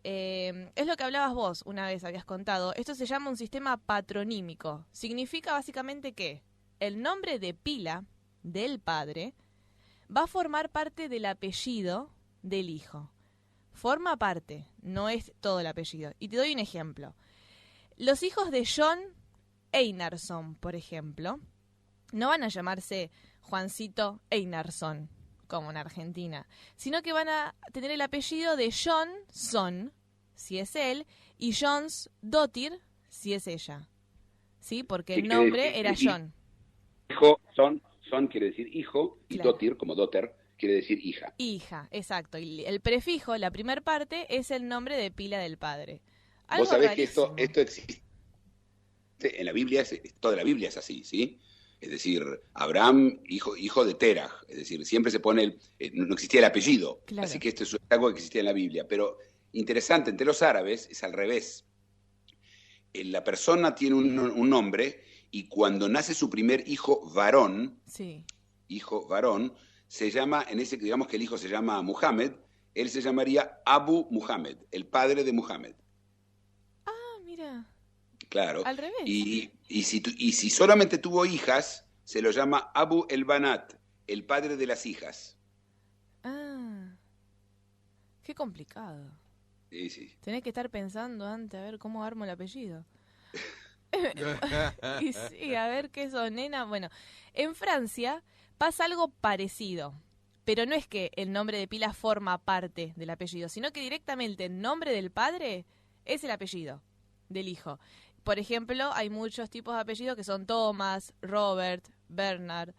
Speaker 2: Es lo que hablabas vos, una vez habías contado. Esto se llama un sistema patronímico. Significa básicamente que el nombre de pila del padre va a formar parte del apellido del hijo. Forma parte, no es todo el apellido. Y te doy un ejemplo. Los hijos de John Einarsson, por ejemplo, no van a llamarse Juancito Einarsson, como en Argentina, sino que van a tener el apellido de Johnson, si es él, y Jonsdóttir, si es ella. ¿Sí? Porque el nombre era John.
Speaker 4: Hijo, son quiere decir hijo, y
Speaker 2: Claro.
Speaker 4: Dóttir, como Dotter, quiere decir hija.
Speaker 2: Hija, exacto. Y el prefijo, la primer parte, es el nombre de pila del padre.
Speaker 4: Vos
Speaker 2: Algo
Speaker 4: sabés que
Speaker 2: rarísimo.
Speaker 4: esto existe en la Biblia, toda la Biblia es así, ¿sí? Es decir, Abraham, hijo de Terah, es decir, siempre se pone, no existía el apellido,
Speaker 2: Claro.
Speaker 4: así que esto es algo que existía en la Biblia, pero interesante, entre los árabes es al revés. La persona tiene un nombre y cuando nace su primer hijo varón,
Speaker 2: Sí.
Speaker 4: se llama, digamos que el hijo se llama Muhammad, él se llamaría Abu Muhammad, el padre de Muhammad.
Speaker 2: Ah, mira.
Speaker 4: Claro.
Speaker 2: Al revés.
Speaker 4: Y si solamente tuvo hijas, se lo llama Abu el Banat, el padre de las hijas.
Speaker 2: Ah. Qué complicado.
Speaker 4: Sí, sí.
Speaker 2: Tenés que estar pensando antes a ver cómo armo el apellido. Y sí, a ver qué son, nena. Bueno, en Francia pasa algo parecido. Pero no es que el nombre de pila forma parte del apellido, sino que directamente el nombre del padre es el apellido del hijo. Por ejemplo, hay muchos tipos de apellidos que son Thomas, Robert, Bernard,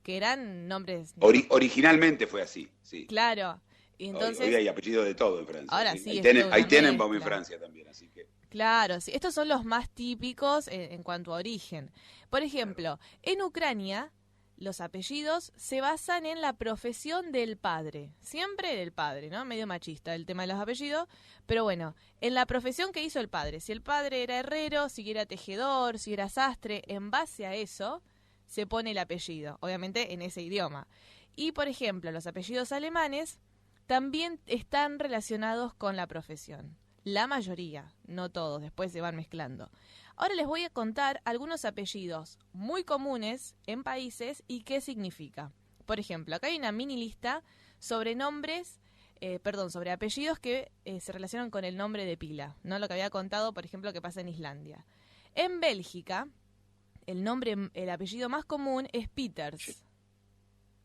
Speaker 2: que eran nombres...
Speaker 4: Originalmente fue así, sí.
Speaker 2: Claro. Y entonces...
Speaker 4: Hoy hay apellido de todo en Francia.
Speaker 2: Ahora sí,
Speaker 4: Hay,
Speaker 2: es toda una
Speaker 4: hay Tenenbaum en
Speaker 2: mezcla.
Speaker 4: Francia también, así que...
Speaker 2: Claro, sí. Estos son los más típicos en cuanto a origen. Por ejemplo, en Ucrania los apellidos se basan en la profesión del padre. Siempre del padre, ¿no? Medio machista el tema de los apellidos. Pero bueno, en la profesión que hizo el padre. Si el padre era herrero, si era tejedor, si era sastre, en base a eso se pone el apellido. Obviamente en ese idioma. Y, por ejemplo, los apellidos alemanes también están relacionados con la profesión. La mayoría, no todos, después se van mezclando. Ahora les voy a contar algunos apellidos muy comunes en países y qué significa. Por ejemplo, acá hay una mini lista sobre sobre apellidos que se relacionan con el nombre de pila, ¿no? Lo que había contado, por ejemplo, que pasa en Islandia. En Bélgica, el apellido más común es Peters,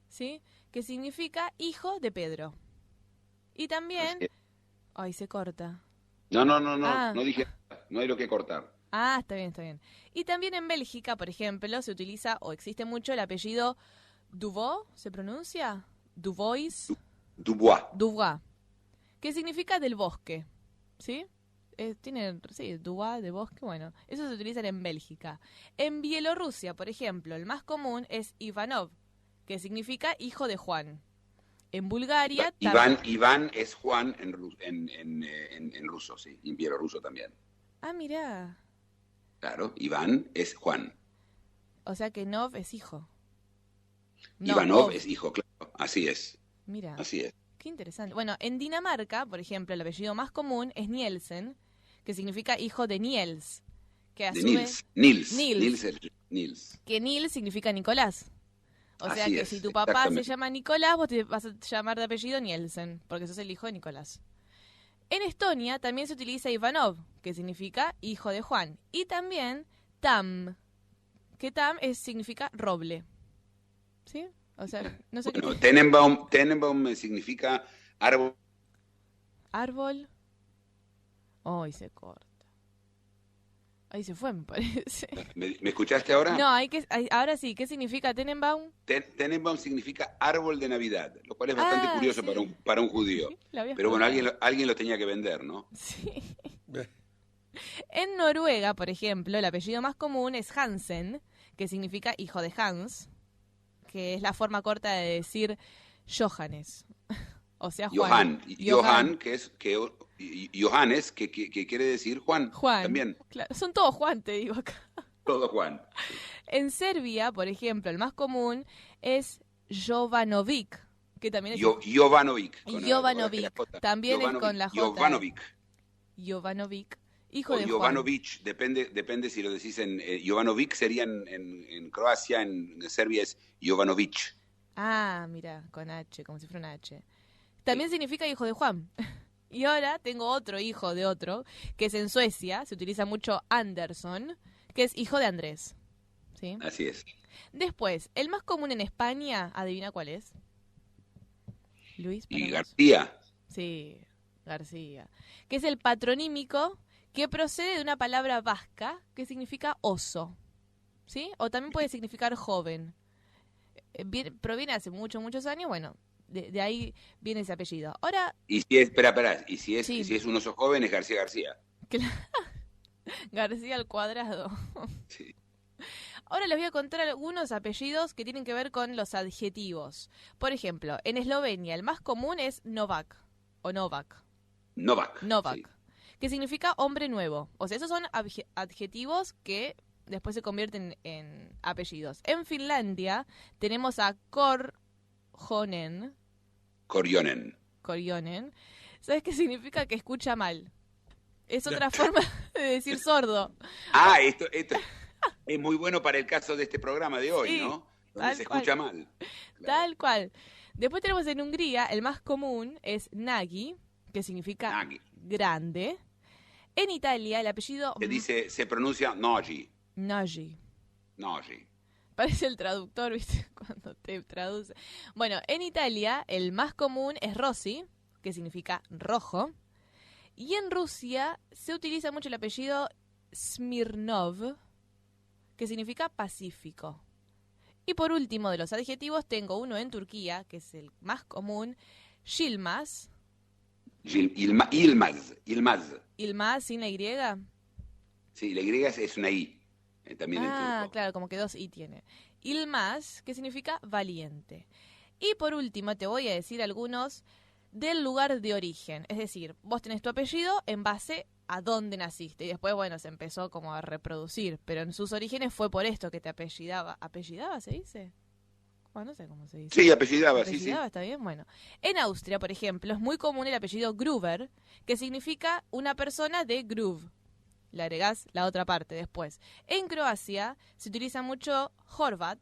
Speaker 2: ¿sí? Que significa hijo de Pedro. Y también... Ay, se corta.
Speaker 4: No
Speaker 2: Ah.
Speaker 4: dije nada, no hay lo que cortar.
Speaker 2: Ah, está bien, está bien. Y también en Bélgica, por ejemplo, se utiliza o existe mucho el apellido Dubois, ¿se pronuncia? Dubois,
Speaker 4: Dubois.
Speaker 2: Dubois, que significa del bosque, ¿sí? Sí, Dubois, de bosque, bueno, eso se utiliza en Bélgica. En Bielorrusia, por ejemplo, el más común es Ivanov, que significa hijo de Juan. En Bulgaria...
Speaker 4: Iván es Juan en ruso, sí, y en bielorruso también.
Speaker 2: Ah, mirá.
Speaker 4: Claro, Iván es Juan.
Speaker 2: O sea que Nov es hijo.
Speaker 4: Ivanov
Speaker 2: Ov.
Speaker 4: es hijo, claro, así es.
Speaker 2: Mira.
Speaker 4: Así es.
Speaker 2: Qué interesante. Bueno, en Dinamarca, por ejemplo, el apellido más común es Nielsen, que significa hijo de Niels. Que a
Speaker 4: De
Speaker 2: su vez,
Speaker 4: Nils.
Speaker 2: que Nils significa Nicolás. O sea
Speaker 4: Así
Speaker 2: que
Speaker 4: es,
Speaker 2: si tu papá se
Speaker 4: exactamente.
Speaker 2: llama Nicolás, vos te vas a llamar de apellido Nielsen, porque sos el hijo de Nicolás. En Estonia también se utiliza Ivanov, que significa hijo de Juan. Y también Tam, que Tam significa roble. ¿Sí? O sea, no sé
Speaker 4: Bueno,
Speaker 2: qué...
Speaker 4: Tenenbaum significa árbol.
Speaker 2: Árbol. Ay, se corta. Ahí se fue, me parece.
Speaker 4: ¿Me escuchaste ahora?
Speaker 2: No, ahora sí, ¿qué significa Tenenbaum?
Speaker 4: Tenenbaum significa árbol de Navidad, lo cual es bastante curioso
Speaker 2: sí.
Speaker 4: para un judío.
Speaker 2: Lo habías
Speaker 4: Pero bueno,
Speaker 2: contado.
Speaker 4: alguien lo tenía que vender, ¿no?
Speaker 2: Sí. En Noruega, por ejemplo, el apellido más común es Hansen, que significa hijo de Hans, que es la forma corta de decir Johannes. O sea, Juan.
Speaker 4: Johannes, que quiere decir Juan.
Speaker 2: Juan.
Speaker 4: También.
Speaker 2: Claro, son todos Juan, te digo acá.
Speaker 4: Todo Juan.
Speaker 2: En Serbia, por ejemplo, el más común es Jovanovic, que también es
Speaker 4: Jovanovic.
Speaker 2: Jovanovic, también es con la J.
Speaker 4: Jovanovic.
Speaker 2: Jovanovic, hijo
Speaker 4: O
Speaker 2: de Juan.
Speaker 4: Jovanovic, depende si lo decís en... Jovanovic sería en Croacia, en Serbia es Jovanovic.
Speaker 2: Ah, mira, con H, como si fuera una H. También significa hijo de Juan. Y ahora tengo otro hijo de otro, que es en Suecia, se utiliza mucho Anderson, que es hijo de Andrés. ¿Sí?
Speaker 4: Así es.
Speaker 2: Después, el más común en España, adivina cuál es. Luis.
Speaker 4: Y
Speaker 2: vos.
Speaker 4: García.
Speaker 2: Sí, García. Que es el patronímico que procede de una palabra vasca que significa oso. ¿Sí? O también puede significar joven. Proviene hace muchos años, bueno, de ahí viene ese apellido. Ahora,
Speaker 4: Y si es, espera, y si
Speaker 2: Sí.
Speaker 4: es un oso joven es García.
Speaker 2: García al cuadrado.
Speaker 4: Sí.
Speaker 2: Ahora les voy a contar algunos apellidos que tienen que ver con los adjetivos. Por ejemplo, en Eslovenia el más común es Novak o Novak,
Speaker 4: Novak. Sí.
Speaker 2: que significa hombre nuevo. O sea, esos son adjetivos que después se convierten en apellidos. En Finlandia tenemos a Korhonen. Korjonen. ¿Sabes qué significa? Que escucha mal. Es otra forma de decir sordo.
Speaker 4: Ah, esto es muy bueno para el caso de este programa de hoy,
Speaker 2: Sí,
Speaker 4: ¿no? Donde
Speaker 2: tal
Speaker 4: se escucha mal. Claro.
Speaker 2: Tal cual. Después tenemos en Hungría, el más común es Nagy, que significa
Speaker 4: Nagy.
Speaker 2: grande. En Italia, el apellido
Speaker 4: Se pronuncia Nagy.
Speaker 2: Nagy.
Speaker 4: Nagy.
Speaker 2: Parece el traductor, ¿viste? Cuando te traduce. Bueno, en Italia, el más común es Rossi, que significa rojo. Y en Rusia se utiliza mucho el apellido Smirnov, que significa pacífico. Y por último, de los adjetivos, tengo uno en Turquía, que es el más común, Yilmaz.
Speaker 4: Ilmaz.
Speaker 2: Yilmaz sin la Y.
Speaker 4: Sí, la Y es una I. También en turco.
Speaker 2: Claro, como que 2 I tiene. Ilmaz, que significa valiente. Y por último, te voy a decir algunos del lugar de origen. Es decir, vos tenés tu apellido en base a dónde naciste. Y después, bueno, se empezó como a reproducir. Pero en sus orígenes fue por esto que te apellidaba. ¿Apellidaba se dice? Bueno, no sé cómo se dice.
Speaker 4: Sí, apellidaba,
Speaker 2: ¿Apellidaba?
Speaker 4: sí.
Speaker 2: ¿Está bien? Bueno. En Austria, por ejemplo, es muy común el apellido Gruber, que significa una persona de groove. Le agregás la otra parte después. En Croacia se utiliza mucho Horvat,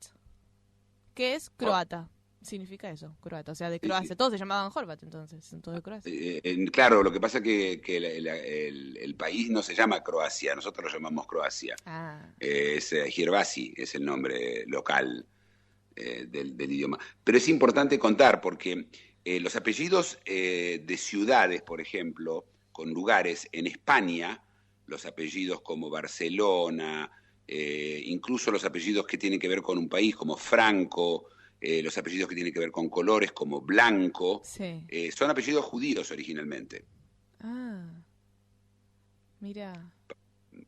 Speaker 2: que es croata. Significa eso, croata. O sea, de Croacia.
Speaker 4: Sí.
Speaker 2: Todos se llamaban Horvat, entonces. Todos de Croacia.
Speaker 4: Claro, lo que pasa es que el país no se llama Croacia, nosotros lo llamamos Croacia. Es Hirvasi, es el nombre local del idioma. Pero es importante contar porque los apellidos de ciudades, por ejemplo, con lugares en España, los apellidos como Barcelona, incluso los apellidos que tienen que ver con un país como Franco, los apellidos que tienen que ver con colores como Blanco,
Speaker 2: Sí.
Speaker 4: son apellidos judíos originalmente.
Speaker 2: Mira.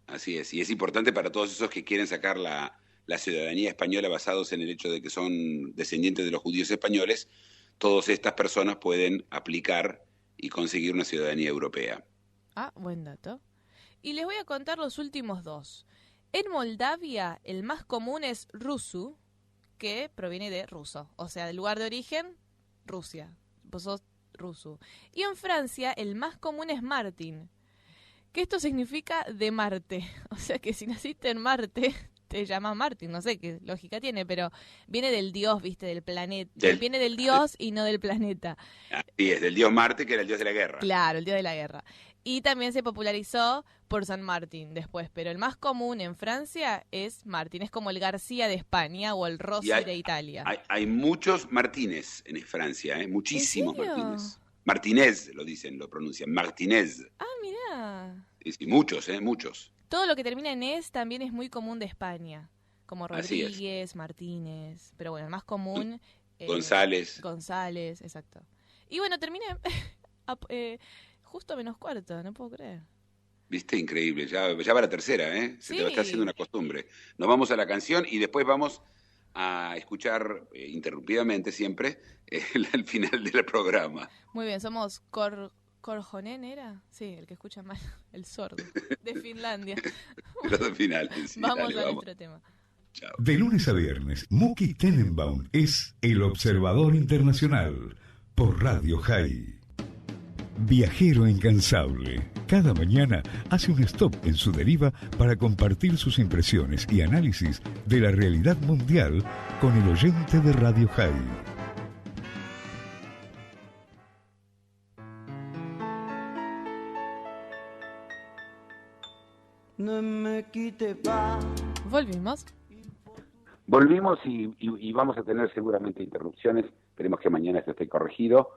Speaker 4: Así es, y es importante para todos esos que quieren sacar la ciudadanía española basados en el hecho de que son descendientes de los judíos españoles, todas estas personas pueden aplicar y conseguir una ciudadanía europea.
Speaker 2: Buen dato. Y les voy a contar los últimos dos. En Moldavia, el más común es Rusu, que proviene de ruso. O sea, del lugar de origen, Rusia. Vos sos Rusu. Y en Francia, el más común es Martin, que esto significa de Marte. O sea que si naciste en Marte, te llamas Martin. No sé qué lógica tiene, pero viene del dios, ¿viste? Del planeta. Viene del dios y no del planeta.
Speaker 4: Así es, del dios Marte, que era el dios de la guerra.
Speaker 2: Claro, el dios de la guerra. Y también se popularizó por San Martín después, pero el más común en Francia es Martín. Es como el García de España o el Rossi de Italia.
Speaker 4: Hay muchos Martínez en Francia, muchísimos
Speaker 2: ¿En serio?
Speaker 4: Martínez. Martínez lo pronuncian, Martínez.
Speaker 2: Mirá.
Speaker 4: Sí, muchos, muchos.
Speaker 2: Todo lo que termina en es también es muy común de España, como
Speaker 4: Así es.
Speaker 2: Rodríguez, Martínez, pero bueno, el más común...
Speaker 4: González.
Speaker 2: González, exacto. Y bueno, terminé justo -4, no puedo creer.
Speaker 4: Viste, increíble, ya va la tercera, se te está haciendo una costumbre. Nos vamos a la canción y después vamos a escuchar interrumpidamente siempre el final del programa.
Speaker 2: Muy bien, somos ¿Korhonen era? Sí, el que escucha mal, el sordo, de Finlandia.
Speaker 4: Los finales. Sí,
Speaker 2: Vamos
Speaker 4: dale,
Speaker 2: a
Speaker 4: vamos.
Speaker 2: nuestro tema.
Speaker 4: Chao.
Speaker 1: De lunes a viernes, Muki Tenenbaum es el observador internacional por Radio High. Viajero incansable. Cada mañana hace un stop en su deriva para compartir sus impresiones y análisis de la realidad mundial con el oyente de Radio High.
Speaker 3: Ne me quitte pas.
Speaker 2: Volvimos.
Speaker 4: Volvimos y vamos a tener seguramente interrupciones. Esperemos que mañana esto esté corregido.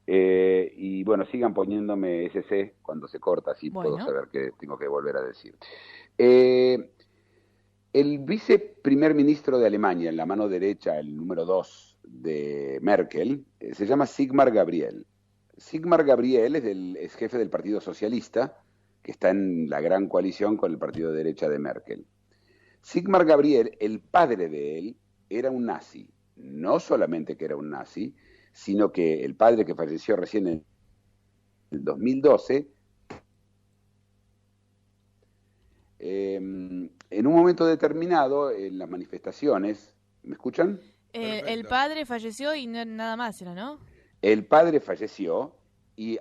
Speaker 4: Y bueno, sigan poniéndome SC cuando se corta, así
Speaker 2: Bueno.
Speaker 4: puedo saber qué tengo que volver a decir. El viceprimer ministro de Alemania, en la mano derecha, el número 2 de Merkel, se llama Sigmar Gabriel. Sigmar Gabriel es jefe del Partido Socialista, que está en la gran coalición con el partido de derecha de Merkel. Sigmar Gabriel, el padre de él, era un nazi. No solamente que era un nazi, sino que el padre, que falleció recién en el 2012, en un momento determinado, en las manifestaciones, ¿me escuchan?
Speaker 2: El padre falleció y nada más era, ¿no?
Speaker 4: El padre falleció y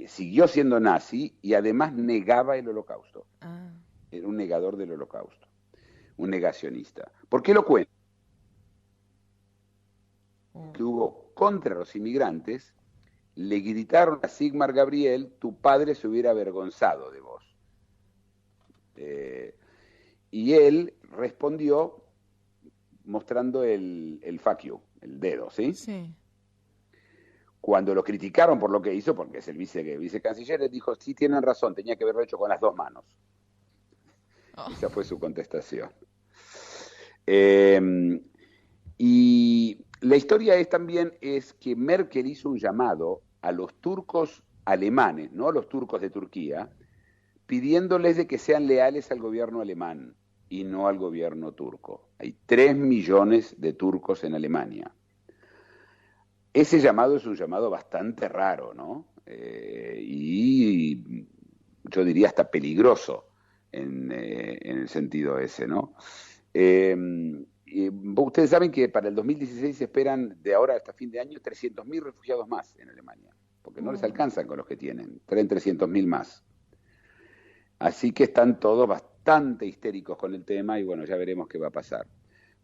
Speaker 4: siguió siendo nazi y además negaba el holocausto.
Speaker 2: Ah.
Speaker 4: Era un negador del holocausto, un negacionista. ¿Por qué lo cuento? Que hubo contra los inmigrantes, le gritaron a Sigmar Gabriel: tu padre se hubiera avergonzado de vos. Y él respondió mostrando el fuck you, el dedo, ¿sí?
Speaker 2: Sí.
Speaker 4: Cuando lo criticaron por lo que hizo, porque es el vicecanciller, él dijo: sí, tienen razón, tenía que haberlo hecho con las dos manos.
Speaker 2: Oh.
Speaker 4: Esa fue su contestación. Y la historia es que Merkel hizo un llamado a los turcos alemanes, no a los turcos de Turquía, pidiéndoles de que sean leales al gobierno alemán y no al gobierno turco. Hay 3 millones de turcos en Alemania. Ese llamado es un llamado bastante raro, ¿no? Y yo diría hasta peligroso en el sentido ese, ¿no? Ustedes saben que para el 2016 se esperan, de ahora hasta fin de año, 300.000 refugiados más en Alemania, porque no les alcanzan con los que tienen, traen 300.000 más. Así que están todos bastante histéricos con el tema y bueno, ya veremos qué va a pasar.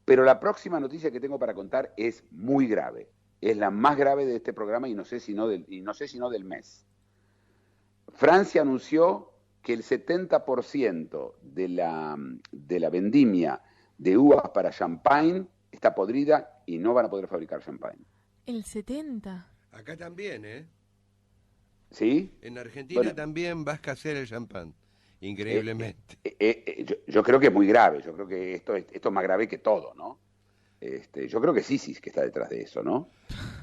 Speaker 4: Pero la próxima noticia que tengo para contar es muy grave. Es la más grave de este programa y no sé si no del mes. Francia anunció que el 70% de la vendimia de uvas para champagne está podrida y no van a poder fabricar champagne.
Speaker 2: El 70.
Speaker 5: Acá también, ¿eh?
Speaker 4: ¿Sí?
Speaker 5: En Argentina
Speaker 4: Bueno,
Speaker 5: también va a escasear el champán, increíblemente.
Speaker 4: yo creo que es muy grave. Yo creo que esto es más grave que todo, ¿no? Yo creo que sí que está detrás de eso, ¿no?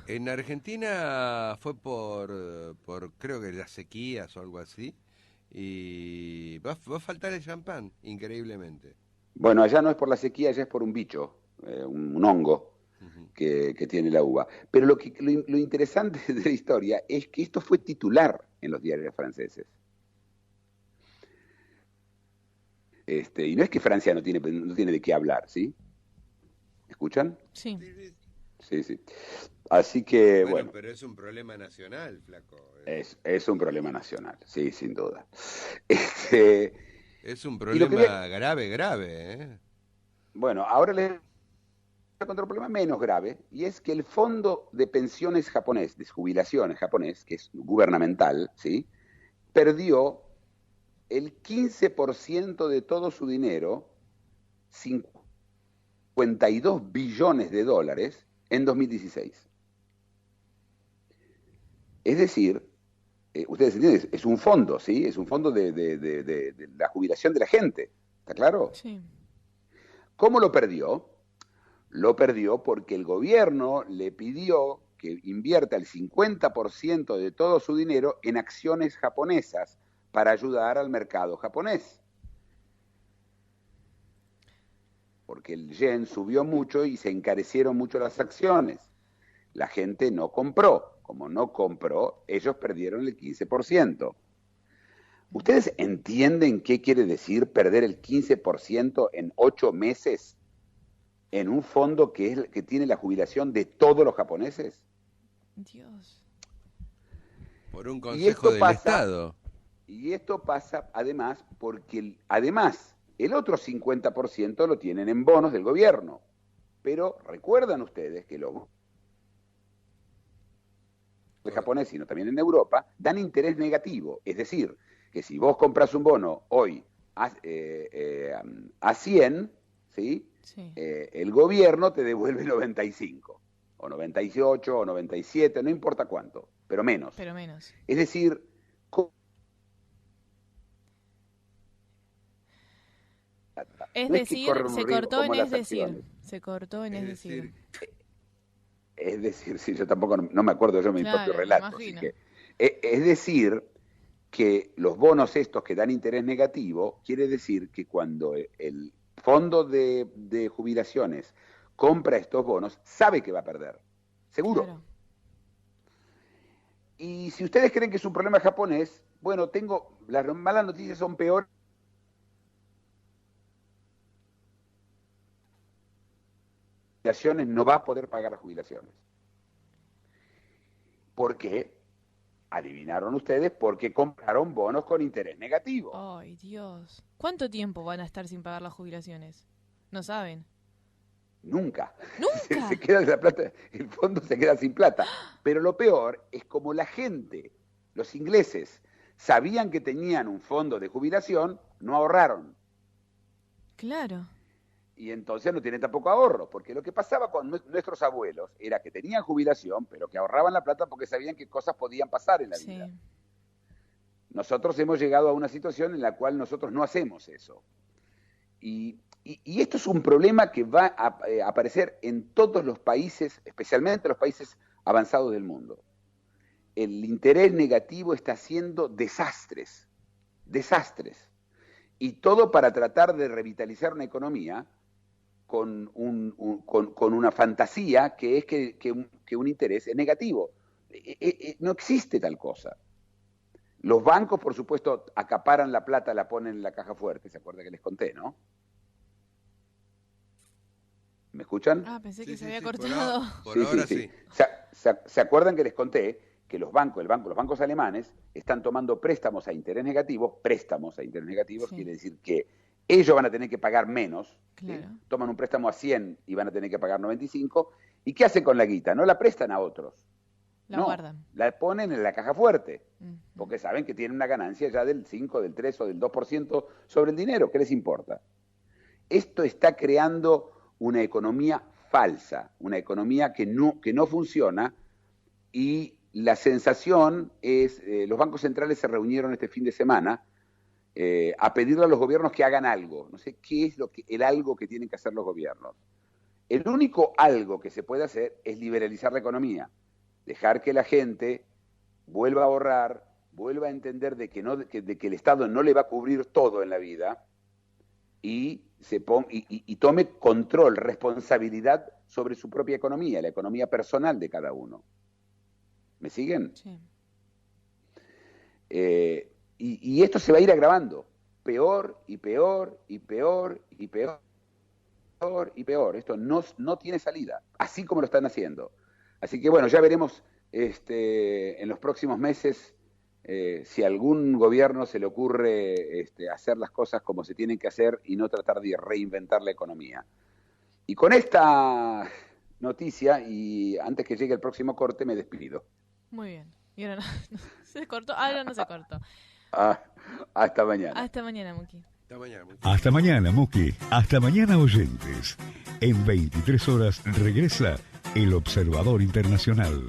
Speaker 5: En Argentina fue por creo que las sequías o algo así, y va a faltar el champán, increíblemente.
Speaker 4: Bueno, allá no es por la sequía, allá es por un bicho, un hongo que tiene la uva. Pero lo interesante de la historia es que esto fue titular en los diarios franceses. Y no es que Francia no tiene de qué hablar, ¿sí? ¿Escuchan?
Speaker 2: Sí.
Speaker 4: Sí. Así que, bueno.
Speaker 5: Pero es un problema nacional, flaco.
Speaker 4: Es un problema nacional, sí, sin duda.
Speaker 5: Es un problema grave, ¿eh?
Speaker 4: Bueno, ahora les voy a contar un problema menos grave, y es que el fondo de pensiones japonés, de jubilaciones japonés, que es gubernamental, ¿sí?, perdió el 15% de todo su dinero, 52 billones de dólares, en 2016. Es decir, ustedes entienden, es un fondo, ¿sí? Es un fondo de la jubilación de la gente, ¿está claro?
Speaker 2: Sí.
Speaker 4: ¿Cómo lo perdió? Lo perdió porque el gobierno le pidió que invierta el 50% de todo su dinero en acciones japonesas para ayudar al mercado japonés. Porque el yen subió mucho y se encarecieron mucho las acciones. La gente no compró como no compró, ellos perdieron el 15%. ¿Ustedes entienden qué quiere decir perder el 15% en 8 meses en un fondo que tiene la jubilación de todos los japoneses?
Speaker 2: Dios.
Speaker 5: Por un consejo del Estado.
Speaker 4: Y esto pasa además porque el otro 50% lo tienen en bonos del gobierno. Pero recuerdan ustedes que los japoneses, sino también en Europa, dan interés negativo. Es decir, que si vos compras un bono hoy a 100, ¿sí?
Speaker 2: Sí.
Speaker 4: El gobierno te devuelve 95, o 98, o 97, no importa cuánto, pero menos.
Speaker 2: Pero menos.
Speaker 4: Es decir,
Speaker 2: Es
Speaker 4: no
Speaker 2: decir, se cortó en es decir. Se cortó en es decir.
Speaker 4: Es decir, sí, yo tampoco no me acuerdo yo de mi propio relato. Así que, es decir, que los bonos estos que dan interés negativo, quiere decir que cuando el fondo de jubilaciones compra estos bonos, sabe que va a perder. Seguro. Claro. Y si ustedes creen que es un problema japonés, bueno, las malas noticias son peores. No va a poder pagar las jubilaciones. ¿Por qué? Adivinaron ustedes, porque compraron bonos con interés negativo.
Speaker 2: Ay, Dios. ¿Cuánto tiempo van a estar sin pagar las jubilaciones? ¿No saben?
Speaker 4: Nunca.
Speaker 2: ¿Nunca?
Speaker 4: Se queda la plata, el fondo se queda sin plata. Pero lo peor es como la gente, los ingleses, sabían que tenían un fondo de jubilación, no ahorraron.
Speaker 2: Claro.
Speaker 4: Y entonces no tienen tampoco ahorro, porque lo que pasaba con nuestros abuelos era que tenían jubilación, pero que ahorraban la plata porque sabían que cosas podían pasar en la vida. Nosotros hemos llegado a una situación en la cual nosotros no hacemos eso. Y esto es un problema que va a aparecer en todos los países, especialmente los países avanzados del mundo. El interés negativo está haciendo desastres. Y todo para tratar de revitalizar una economía con una fantasía que es que un interés es negativo. No existe tal cosa. Los bancos, por supuesto, acaparan la plata, la ponen en la caja fuerte. ¿Se acuerdan que les conté, no? ¿Me escuchan?
Speaker 2: Ah, pensé que se había cortado.
Speaker 5: Por ahora sí.
Speaker 4: ¿Se acuerdan que les conté que los bancos alemanes están tomando préstamos a interés negativos? Préstamos a interés negativos quiere decir que ellos van a tener que pagar menos.
Speaker 2: Claro.
Speaker 4: ¿Sí? Toman un préstamo a 100 y van a tener que pagar 95. ¿Y qué hacen con la guita? No la prestan a otros.
Speaker 2: La guardan.
Speaker 4: La ponen en la caja fuerte, porque saben que tienen una ganancia ya del 5, del 3 o del 2% sobre el dinero. ¿Qué les importa? Esto está creando una economía falsa, una economía que no funciona, y la sensación es, los bancos centrales se reunieron este fin de semana a pedirle a los gobiernos que hagan algo. No sé qué es el algo que tienen que hacer los gobiernos. El único algo que se puede hacer es liberalizar la economía, dejar que la gente vuelva a ahorrar, vuelva a entender de que el Estado no le va a cubrir todo en la vida, y tome control, responsabilidad sobre su propia economía, la economía personal de cada uno. ¿Me siguen?
Speaker 2: Sí.
Speaker 4: Y esto se va a ir agravando, peor y peor y peor y peor y peor. Esto no tiene salida, así como lo están haciendo. Así que bueno, ya veremos en los próximos meses si a algún gobierno se le ocurre hacer las cosas como se tienen que hacer y no tratar de reinventar la economía. Y con esta noticia, y antes que llegue el próximo corte, me despido.
Speaker 2: Muy bien. Y ahora no se cortó. Ahora no se cortó.
Speaker 4: Hasta mañana.
Speaker 2: Hasta mañana, Muki.
Speaker 5: Hasta mañana, Muki.
Speaker 1: Hasta mañana, Muki. Hasta mañana, oyentes. En 23 horas regresa El Observador Internacional.